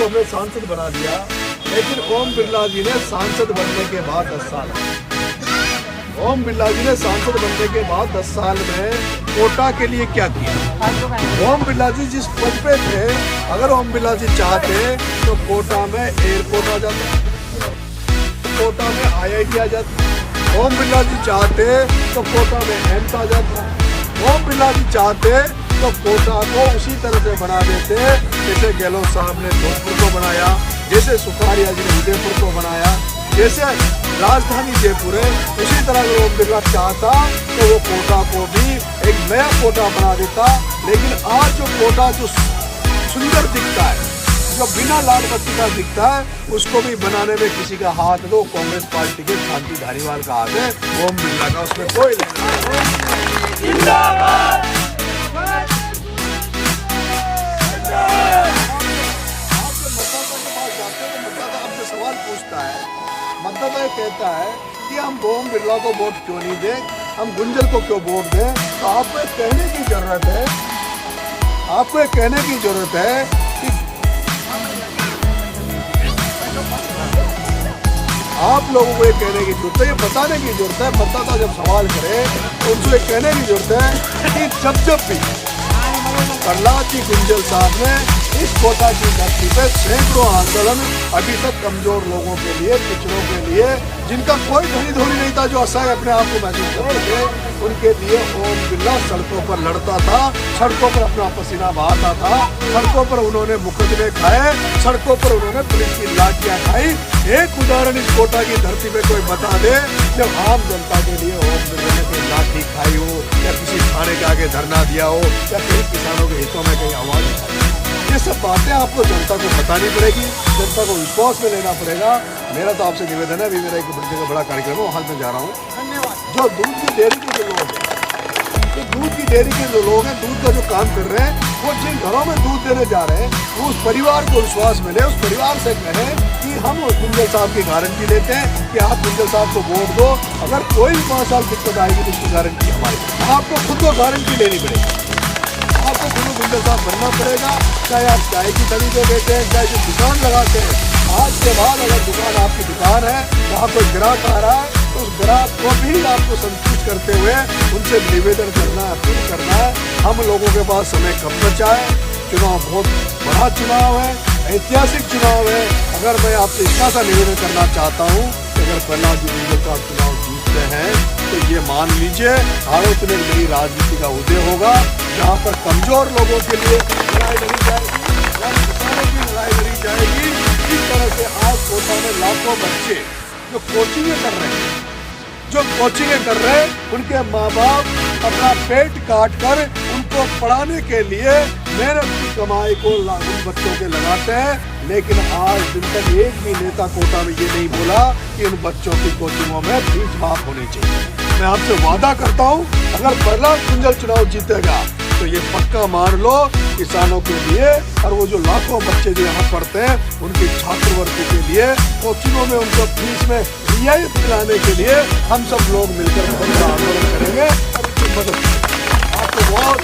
को हमने सांसद बना दिया, लेकिन ओम बिरला जी ने सांसद बनने के बाद 10 साल ओम बिरला जी ने सांसद बनने के बाद 10 साल में कोटा के लिए क्या किया? ओम बिरला जी जिस पद पे थे, अगर ओम बिरला जी चाहते तो कोटा में एयरपोर्ट आ जाता, कोटा में IIT आ जाता। ओम बिरला जी चाहते तो कोटा में एम्स आ जाता। ओम बिरला जी चाहते तो कोटा को उसी तरह से बना देते जैसे गहलोत साहब ने जोधपुर को बनाया, जैसे सुखाड़िया जी ने उदयपुर को बनाया, जैसे राजधानी जयपुर है। उसी तरह अगर ओम बिरला चाहता तो वो कोटा को भी एक नया कोटा बना देता। लेकिन आज जो कोटा जो सुंदर दिखता है, जो बिना लाल बत्ती का दिखता है, उसको भी बनाने में किसी का हाथ दो, कांग्रेस पार्टी के शांति धारीवाल का हाथ है, ओम बिरला का उसमें कोई सवाल पूछता है, मतदाता कहता है कि हम ओम बिरला को वोट क्यों नहीं दें, हम गुंजल को क्यों वोट दें, तो आपको कहने की जरूरत है, आपको कहने की जरूरत है कि आप लोगों को ये कहने की जरूरत है, ये बताने की जरूरत है। मतदाता जब सवाल करे तो उनको ये कहने की जरूरत है कि जब भी प्रहलाद जी गुंजल साहब ने इस कोटा की धरती पे सैकड़ों आंदोलन अभी तक कमजोर लोगों के लिए, पिछड़ों के लिए, जिनका कोई धनी धोनी नहीं था, जो असहाय अपने आप को महसूस करते थे, उनके लिए ओम बिरला सड़कों पर लड़ता था, सड़कों पर अपना पसीना बहाता था, सड़कों पर उन्होंने मुकदमे खाए, सड़कों पर उन्होंने पुलिस की लाठियां खाई। एक उदाहरण इस कोटा की धरती पे कोई बता दे जब आम जनता के लिए ओम बिरला ने कोई लाठी खाई हो, या किसी थाने के आगे धरना दिया हो, या कहीं किसानों के हितों में कहीं आवाज उठाई। ये सब बातें आपको जनता को बतानी पड़ेगी, जनता को विश्वास में लेना पड़ेगा। मेरा तो आपसे निवेदन है, अभी मेरा एक बड़ा कार्यक्रम है, वहाँ मैं जा रहा हूँ। जो दूध की डेयरी के जो लोग हैं, तो दूध की डेयरी के जो लोग हैं, दूध का जो काम कर रहे हैं, वो जिन घरों में दूध देने जा रहे हैं, वो उस परिवार को विश्वास मिले, उस परिवार से कहें कि हम उस गुंजल साहब की गारंटी लेते हैं कि आप गुंजल साहब को वोट दो। अगर कोई भी 5 साल दिक्कत आएगी तो उसकी गारंटी हमारी, आपको खुद को गारंटी लेनी पड़ेगी, आपको खुद गुंजल साहब बनना पड़ेगा। चाहे आप चाय की तली पे बैठे हैं, चाहे जो दुकान लगाते हैं, आज के बाद अगर दुकान आपकी दुकान है, वहाँ कोई ग्राहक आ रहा है, तो उस ग्राहक को भी आपको संतुष्ट करते हुए उनसे निवेदन करना है, अपील करना है। हम लोगों के पास समय कम बचा है, चुनाव बहुत बड़ा चुनाव है, ऐतिहासिक चुनाव है। अगर मैं आपसे इतना सा निवेदन करना चाहता हूँ कि अगर प्रहलाद जी गुंजल का चुनाव जीतते हैं तो ये मान लीजिए भारत में नई राजनीति का उदय होगा, जहाँ पर कमजोर लोगों के लिए लड़ाई लड़ी जाएगी, किसानों की लड़ाई लड़ी जाएगी। इस तरह से आज कोटा में लाखों बच्चे जो कोचिंगें कर रहे हैं, उनके माँ बाप अपना पेट काट कर उनको पढ़ाने के लिए मेहनत की कमाई को उन बच्चों के लगाते हैं। लेकिन आज दिन तक एक भी नेता कोटा में ये नहीं बोला कि उन बच्चों की कोचिंगों में फीस माफ होनी चाहिए। मैं आपसे वादा करता हूँ, अगर प्रहलाद गुंजल चुनाव जीतेगा तो ये पक्का मान लो किसानों के लिए और वो जो लाखों बच्चे जो यहाँ पढ़ते हैं उनकी छात्रवृत्ति के लिए, कोचिंगों में उनको फीस में रियायत दिलाने के लिए हम सब लोग मिलकर आंदोलन करेंगे। आपको बहुत